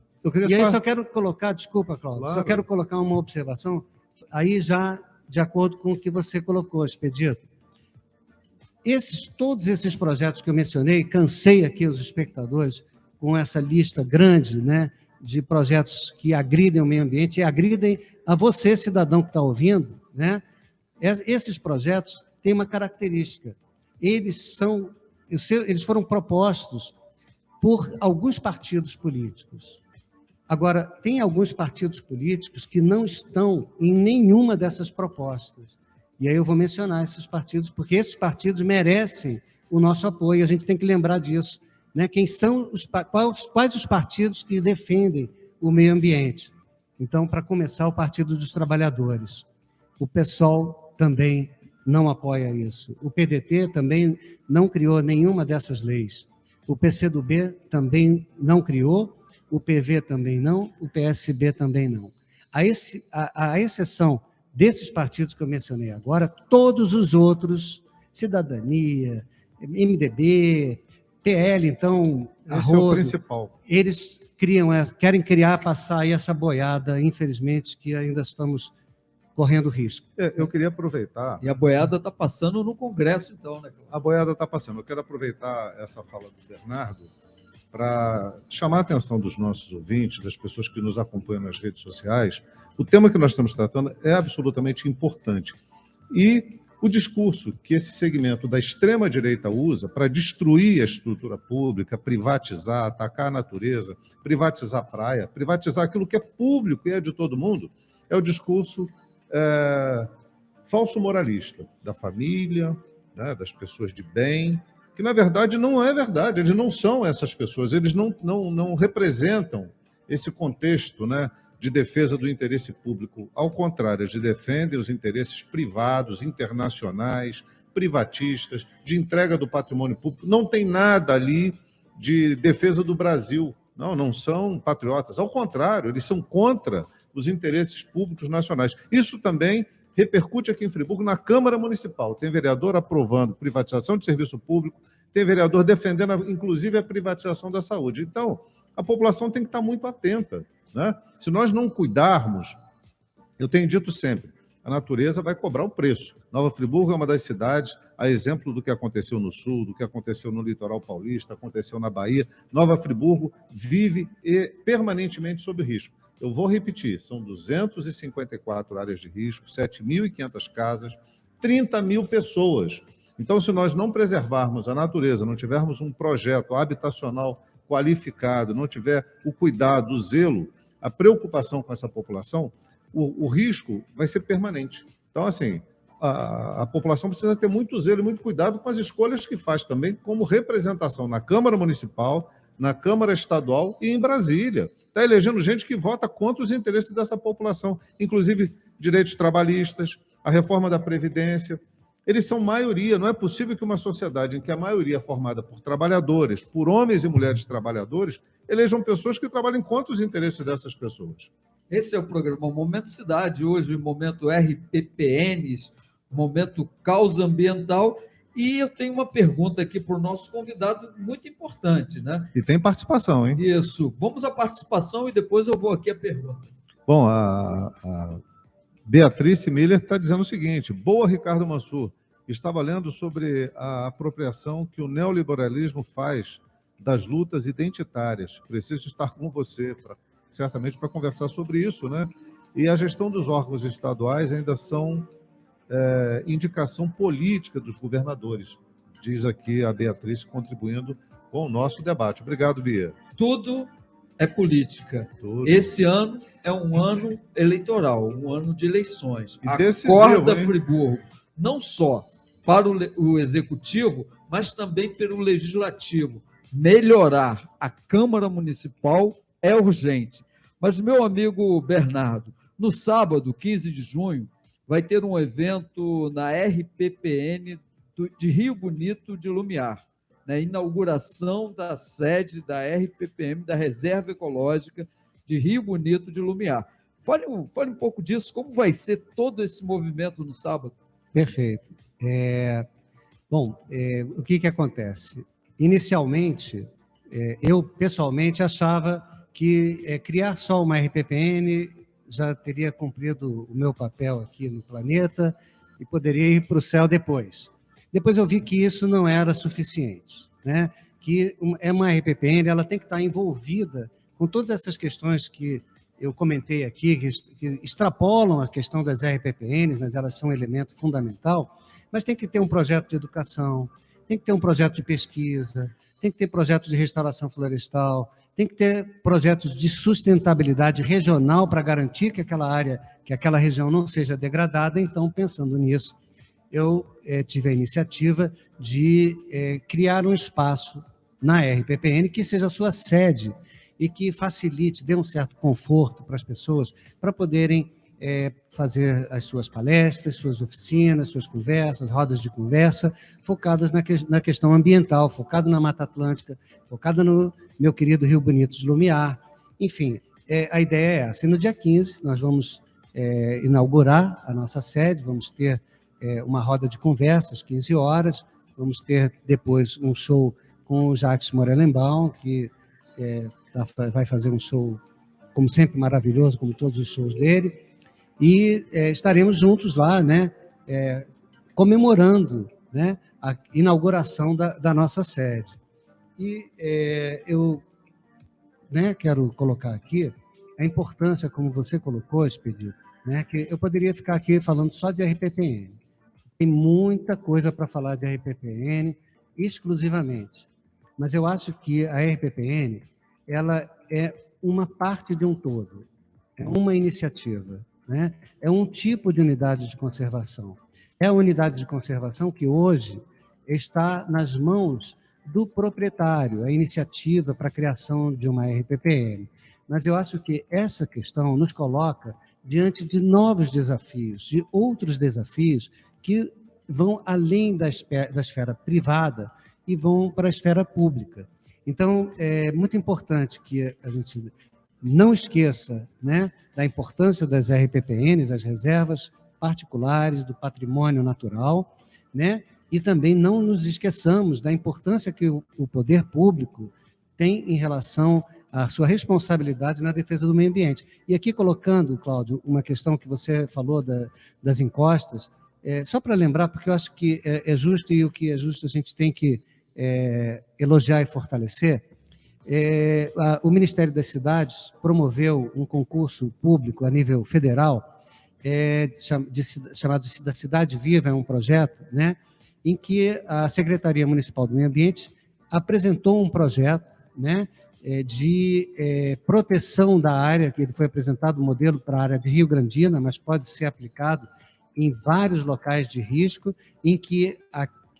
E aí só quero colocar, desculpa, Cláudio, claro. Só quero colocar uma observação, aí já de acordo com o que você colocou, Expedito. Todos esses projetos que eu mencionei, cansei aqui os espectadores com essa lista grande, né, de projetos que agridem o meio ambiente e agridem a você, cidadão que está ouvindo, né? Esses projetos têm uma característica, eles foram propostos por alguns partidos políticos. Agora, tem alguns partidos políticos que não estão em nenhuma dessas propostas. E aí eu vou mencionar esses partidos, porque esses partidos merecem o nosso apoio, a gente tem que lembrar disso, né? Quais os partidos que defendem o meio ambiente? Então, para começar, o Partido dos Trabalhadores. O PSOL também não apoia isso. O PDT também não criou nenhuma dessas leis. O PCdoB também não criou, o PV também não, o PSB também não. A exceção desses partidos que eu mencionei agora, todos os outros, Cidadania, MDB, PL, então, esse é o principal. Eles querem passar aí essa boiada, infelizmente, que ainda estamos correndo risco. Eu queria aproveitar... E a boiada está passando no Congresso, então, né? A boiada está passando. Eu quero aproveitar essa fala do Bernardo para chamar a atenção dos nossos ouvintes, das pessoas que nos acompanham nas redes sociais. O tema que nós estamos tratando é absolutamente importante. E o discurso que esse segmento da extrema-direita usa para destruir a estrutura pública, privatizar, atacar a natureza, privatizar a praia, privatizar aquilo que é público e é de todo mundo, é o discurso falso moralista da família, né, das pessoas de bem, que na verdade não é verdade, eles não são essas pessoas, eles não representam esse contexto, né, de defesa do interesse público. Ao contrário, eles defendem os interesses privados, internacionais, privatistas, de entrega do patrimônio público. Não tem nada ali de defesa do Brasil. Não são patriotas. Ao contrário, eles são contra os interesses públicos nacionais. Isso também repercute aqui em Friburgo na Câmara Municipal. Tem vereador aprovando privatização de serviço público, tem vereador defendendo, inclusive, a privatização da saúde. Então, a população tem que estar muito atenta, né? Se nós não cuidarmos, eu tenho dito sempre, a natureza vai cobrar o preço. Nova Friburgo é uma das cidades, a exemplo do que aconteceu no Sul, do que aconteceu no litoral paulista, aconteceu na Bahia. Nova Friburgo vive permanentemente sob risco. Eu vou repetir, são 254 áreas de risco, 7.500 casas, 30 mil pessoas. Então, se nós não preservarmos a natureza, não tivermos um projeto habitacional qualificado, não tiver o cuidado, o zelo, a preocupação com essa população, o risco vai ser permanente. Então, assim, a população precisa ter muito zelo e muito cuidado com as escolhas que faz também como representação na Câmara Municipal, na Câmara Estadual e em Brasília. Está elegendo gente que vota contra os interesses dessa população, inclusive direitos trabalhistas, a reforma da Previdência. Eles são maioria, não é possível que uma sociedade em que a maioria é formada por trabalhadores, por homens e mulheres trabalhadores, elejam pessoas que trabalhem contra os interesses dessas pessoas. Esse é o programa Momento Cidade, hoje momento RPPNs, momento causa ambiental, e eu tenho uma pergunta aqui para o nosso convidado muito importante, né? E tem participação, hein? Isso. Vamos à participação e depois eu vou aqui à pergunta. Bom, a Beatriz Miller está dizendo o seguinte: boa, Ricardo Mansur, estava lendo sobre a apropriação que o neoliberalismo faz das lutas identitárias. Preciso estar com você, certamente, para conversar sobre isso, né? E a gestão dos órgãos estaduais ainda são indicação política dos governadores, diz aqui a Beatriz, contribuindo com o nosso debate. Obrigado, Bia. Tudo é política. Tudo. Esse ano é um ano eleitoral, um ano de eleições. E decisivo, Acorda, hein? Friburgo, não só para o executivo, mas também pelo legislativo. Melhorar a Câmara Municipal é urgente. Mas, meu amigo Bernardo, no sábado, 15 de junho, vai ter um evento na RPPN de Rio Bonito de Lumiar, na inauguração da sede da RPPM, da Reserva Ecológica de Rio Bonito de Lumiar. Fale um pouco disso, como vai ser todo esse movimento no sábado? Perfeito. O que acontece? Inicialmente, eu pessoalmente achava que criar só uma RPPN já teria cumprido o meu papel aqui no planeta e poderia ir para o céu depois. Depois eu vi que isso não era suficiente, né? Que uma RPPN ela tem que estar envolvida com todas essas questões que eu comentei aqui, que extrapolam a questão das RPPNs, mas elas são um elemento fundamental, mas tem que ter um projeto de educação, tem que ter um projeto de pesquisa, tem que ter projetos de restauração florestal, tem que ter projetos de sustentabilidade regional para garantir que aquela área, que aquela região não seja degradada. Então, pensando nisso, eu tive a iniciativa de criar um espaço na RPPN que seja a sua sede e que facilite, dê um certo conforto para as pessoas para poderem fazer as suas palestras, suas oficinas, suas conversas, rodas de conversa, focadas na questão ambiental, focado na Mata Atlântica, focada no meu querido Rio Bonito de Lumiar. Enfim, a ideia é essa. E no dia 15, nós vamos inaugurar a nossa sede, vamos ter uma roda de conversas, 15 horas, vamos ter depois um show com o Jacques Morelenbaum, que vai fazer um show, como sempre, maravilhoso, como todos os shows dele, e estaremos juntos lá, né, comemorando, né, a inauguração da nossa sede. E eu quero colocar aqui a importância, como você colocou, Expedito, né, que eu poderia ficar aqui falando só de RPPN. Tem muita coisa para falar de RPPN, exclusivamente. Mas eu acho que a RPPN ela é uma parte de um todo, é uma iniciativa, né? É um tipo de unidade de conservação. É a unidade de conservação que hoje está nas mãos do proprietário, a iniciativa para a criação de uma RPPN. Mas eu acho que essa questão nos coloca diante de novos desafios, de outros desafios que vão além da esfera privada e vão para a esfera pública. Então, é muito importante que a gente não esqueça, né, da importância das RPPNs, as reservas particulares do patrimônio natural, né, e também não nos esqueçamos da importância que o poder público tem em relação à sua responsabilidade na defesa do meio ambiente. E aqui colocando, Cláudio, uma questão que você falou das encostas, só para lembrar, porque eu acho que é justo, e o que é justo a gente tem que elogiar e fortalecer. O Ministério das Cidades promoveu um concurso público a nível federal, chamado da Cidade Viva, é um projeto, né, em que a Secretaria Municipal do Meio Ambiente apresentou um projeto, né, de proteção da área, que ele foi apresentado, um modelo para a área de Rio Grandina, mas pode ser aplicado em vários locais de risco, em que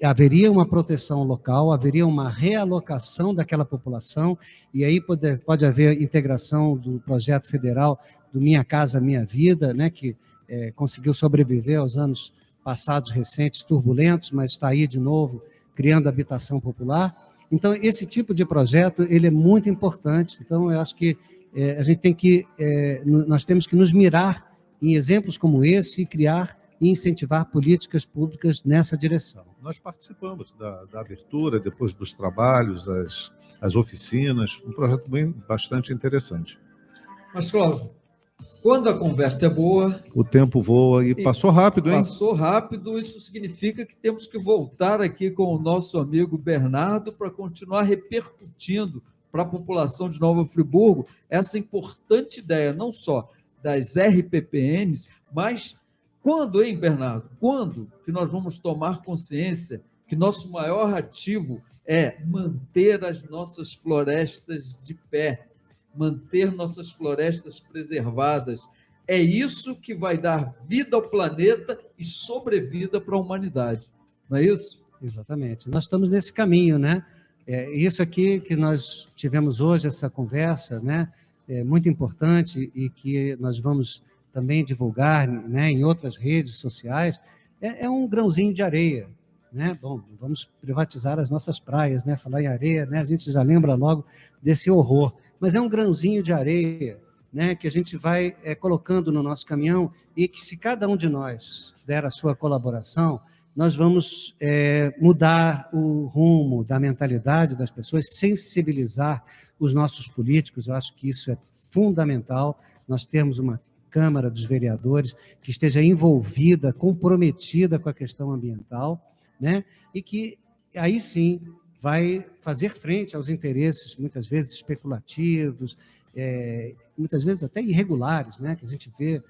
haveria uma proteção local, haveria uma realocação daquela população, e aí pode haver integração do projeto federal do Minha Casa Minha Vida, né, que conseguiu sobreviver aos anos passados recentes, turbulentos, mas está aí de novo, criando habitação popular. Então, esse tipo de projeto, ele é muito importante. Então, eu acho que a gente tem que, nós temos que nos mirar em exemplos como esse e criar e incentivar políticas públicas nessa direção. Nós participamos da abertura, depois dos trabalhos, as oficinas, um projeto bastante interessante. Mas, Cláudio, quando a conversa é boa... O tempo voa e passou rápido, hein? Passou rápido, isso significa que temos que voltar aqui com o nosso amigo Bernardo para continuar repercutindo para a população de Nova Friburgo essa importante ideia, não só das RPPNs, mas quando, hein, Bernardo? Quando que nós vamos tomar consciência que nosso maior ativo é manter as nossas florestas de pé, manter nossas florestas preservadas? É isso que vai dar vida ao planeta e sobrevida para a humanidade, não é isso? Exatamente. Nós estamos nesse caminho, né? Isso aqui que nós tivemos hoje, essa conversa, né, é muito importante e que nós vamos também divulgar, né, em outras redes sociais, é um grãozinho de areia, né? Bom, vamos privatizar as nossas praias, né? Falar em areia, né? A gente já lembra logo desse horror, mas é um grãozinho de areia, né, que a gente vai colocando no nosso caminhão e que, se cada um de nós der a sua colaboração, nós vamos mudar o rumo da mentalidade das pessoas, sensibilizar os nossos políticos. Eu acho que isso é fundamental, nós termos uma Câmara dos Vereadores que esteja envolvida, comprometida com a questão ambiental, né, e que aí sim vai fazer frente aos interesses, muitas vezes especulativos, muitas vezes até irregulares, né, que a gente vê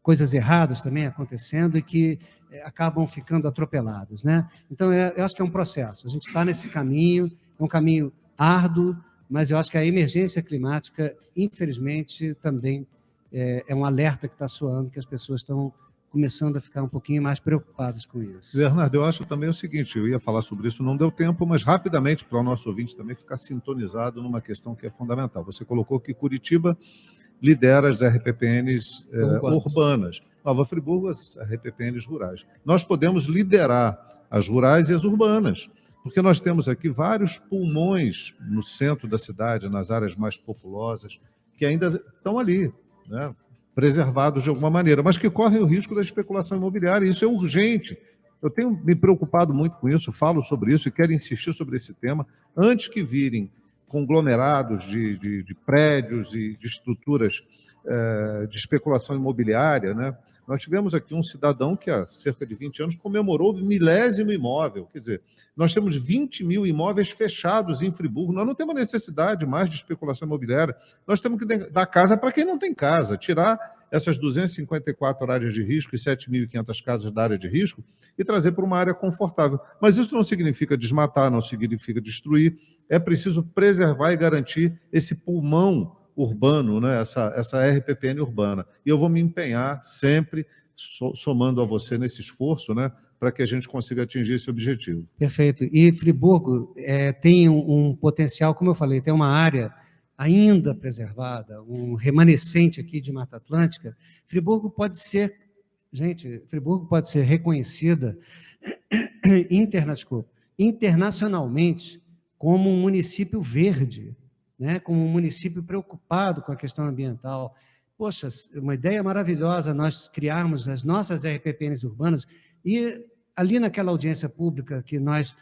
coisas erradas também acontecendo e que acabam ficando atropeladas, né? Então, eu acho que é um processo, a gente está nesse caminho, é um caminho árduo, mas eu acho que a emergência climática, infelizmente, também é um alerta que está soando, que as pessoas estão começando a ficar um pouquinho mais preocupadas com isso. Bernardo, eu acho também o seguinte, eu ia falar sobre isso, não deu tempo, mas rapidamente para o nosso ouvinte também ficar sintonizado numa questão que é fundamental. Você colocou que Curitiba lidera as RPPNs urbanas, Nova Friburgo as RPPNs rurais. Nós podemos liderar as rurais e as urbanas, porque nós temos aqui vários pulmões no centro da cidade, nas áreas mais populosas, que ainda estão ali, né, preservados de alguma maneira, mas que correm o risco da especulação imobiliária, e isso é urgente. Eu tenho me preocupado muito com isso, falo sobre isso e quero insistir sobre esse tema, antes que virem conglomerados de prédios e de estruturas de especulação imobiliária, né? Nós tivemos aqui um cidadão que há cerca de 20 anos comemorou o 1000º imóvel, quer dizer, nós temos 20 mil imóveis fechados em Friburgo, nós não temos necessidade mais de especulação imobiliária, nós temos que dar casa para quem não tem casa, tirar essas 254 áreas de risco e 7.500 casas da área de risco e trazer para uma área confortável. Mas isso não significa desmatar, não significa destruir, é preciso preservar e garantir esse pulmão urbano, né? essa RPPN urbana. E eu vou me empenhar sempre, somando a você nesse esforço, né? Para que a gente consiga atingir esse objetivo. Perfeito. E Friburgo tem um potencial, como eu falei, tem uma área ainda preservada, um remanescente aqui de Mata Atlântica. Friburgo pode ser reconhecida internacionalmente como um município verde, né? Como um município preocupado com a questão ambiental. Poxa, uma ideia maravilhosa nós criarmos as nossas RPPNs urbanas e ali naquela audiência pública que nós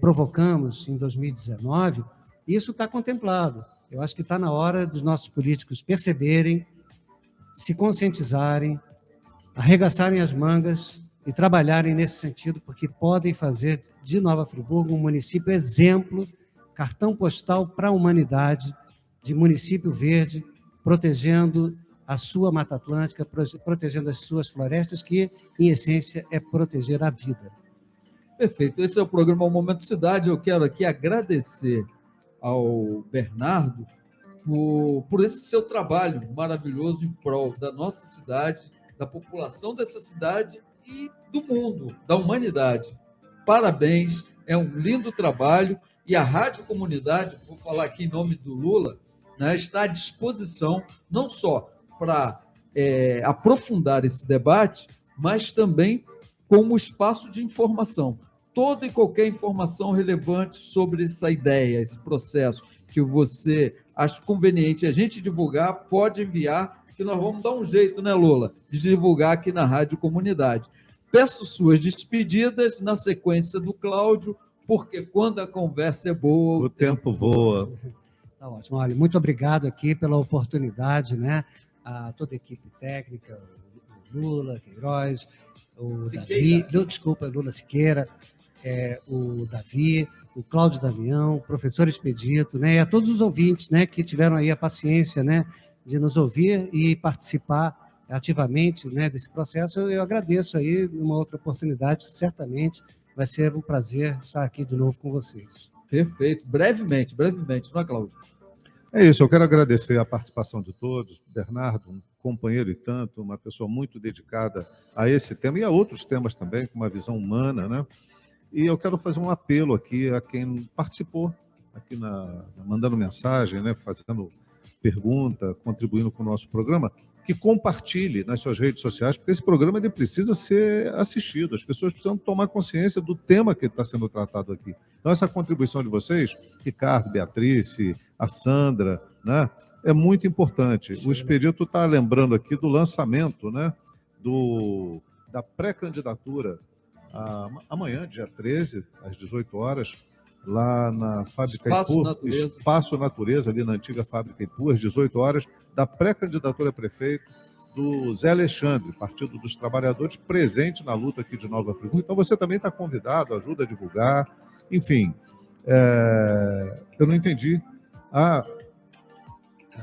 provocamos em 2019, isso está contemplado. Eu acho que está na hora dos nossos políticos perceberem, se conscientizarem, arregaçarem as mangas e trabalharem nesse sentido, porque podem fazer de Nova Friburgo um município exemplo, cartão postal para a humanidade, de município verde, protegendo a sua Mata Atlântica, protegendo as suas florestas, que, em essência, é proteger a vida. Perfeito. Esse é o programa Momento Cidade. Eu quero aqui agradecer ao Bernardo por esse seu trabalho maravilhoso em prol da nossa cidade, da população dessa cidade e do mundo, da humanidade. Parabéns, é um lindo trabalho e a Rádio Comunidade, vou falar aqui em nome do Lula, né, está à disposição não só para aprofundar esse debate, mas também como espaço de informação. Toda e qualquer informação relevante sobre essa ideia, esse processo que você acha conveniente a gente divulgar, pode enviar, que nós vamos dar um jeito, né, Lula, de divulgar aqui na Rádio Comunidade. Peço suas despedidas na sequência do Cláudio, porque quando a conversa é boa... O tempo voa. Tá ótimo. Olha, muito obrigado aqui pela oportunidade, né? A toda a equipe técnica, o Lula Queiroz, o Davi, desculpa, Lula Siqueira, o Davi, o Cláudio Damião, o professor Expedito, né? E a todos os ouvintes, né, que tiveram aí a paciência, né, de nos ouvir e participar ativamente, né, desse processo. Eu agradeço aí uma outra oportunidade, certamente vai ser um prazer estar aqui de novo com vocês. Perfeito, brevemente, não é, Cláudio? É isso, eu quero agradecer a participação de todos. Bernardo, um companheiro e tanto, uma pessoa muito dedicada a esse tema e a outros temas também, com uma visão humana, né? E eu quero fazer um apelo aqui a quem participou, aqui mandando mensagem, né, fazendo pergunta, contribuindo com o nosso programa, que compartilhe nas suas redes sociais, porque esse programa ele precisa ser assistido, as pessoas precisam tomar consciência do tema que está sendo tratado aqui. Então, essa contribuição de vocês, Ricardo, Beatriz, a Sandra, né, é muito importante. O Expedito está lembrando aqui do lançamento, né, da pré-candidatura amanhã, dia 13, às 18 horas, lá na Fábrica Ipu, Espaço Natureza, ali na antiga Fábrica Ipu, às 18 horas, da pré-candidatura a prefeito do Zé Alexandre, Partido dos Trabalhadores, presente na luta aqui de Nova Friburgo. Então você também está convidado, ajuda a divulgar. Enfim, eu não entendi. A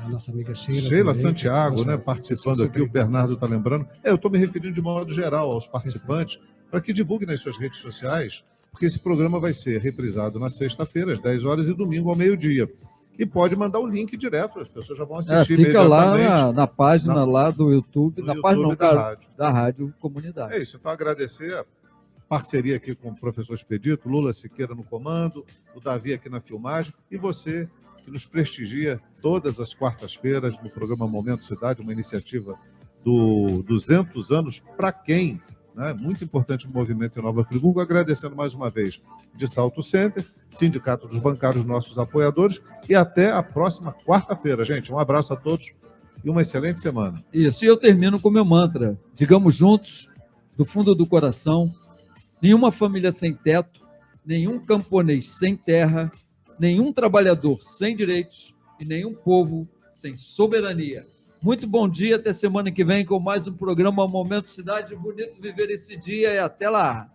nossa amiga Sheila também, Santiago, né, participando aqui, o Bernardo está lembrando. Eu estou me referindo de modo geral aos participantes, para que divulguem nas suas redes sociais, porque esse programa vai ser reprisado na sexta-feira, às 10 horas, e domingo ao meio-dia. E pode mandar o link direto, as pessoas já vão assistir fica lá na página lá do YouTube, na página da Rádio Comunidade. É isso, então agradecer a parceria aqui com o professor Expedito, Lula Siqueira no comando, o Davi aqui na filmagem, e você que nos prestigia todas as quartas-feiras no programa Momento Cidade, uma iniciativa do 200 anos para quem? Né? Muito importante o movimento em Nova Friburgo, agradecendo mais uma vez de Salto Center, Sindicato dos Bancários, nossos apoiadores, e até a próxima quarta-feira, gente. Um abraço a todos e uma excelente semana. Isso, e eu termino com o meu mantra. Digamos juntos, do fundo do coração, nenhuma família sem teto, nenhum camponês sem terra, nenhum trabalhador sem direitos e nenhum povo sem soberania. Muito bom dia, até semana que vem com mais um programa Momento Cidade. Bonito viver esse dia e até lá.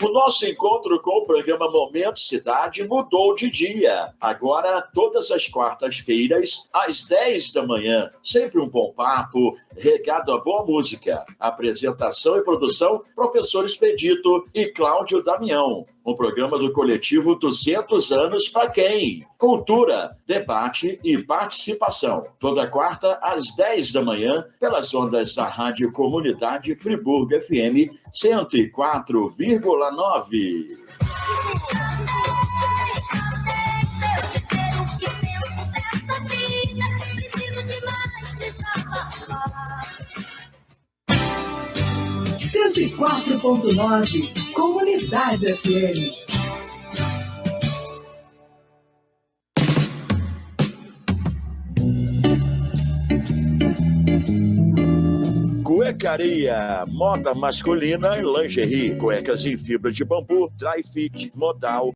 O nosso encontro com o programa Momento Cidade mudou de dia. Agora, todas as quartas-feiras, às 10 da manhã. Sempre um bom papo, regado a boa música. Apresentação e produção, professor Expedito e Cláudio Damião. Um programa do coletivo 200 anos para quem? Cultura, debate e participação. Toda quarta, às 10 da manhã, pelas ondas da Rádio Comunidade Friburgo FM 104,9. Deixa eu dizer o que penso dessa vida. Preciso de mais desabafar. 104.9 Comunidade FM. Cuecaria, moda masculina e lingerie, cuecas em fibra de bambu, dry fit, modal,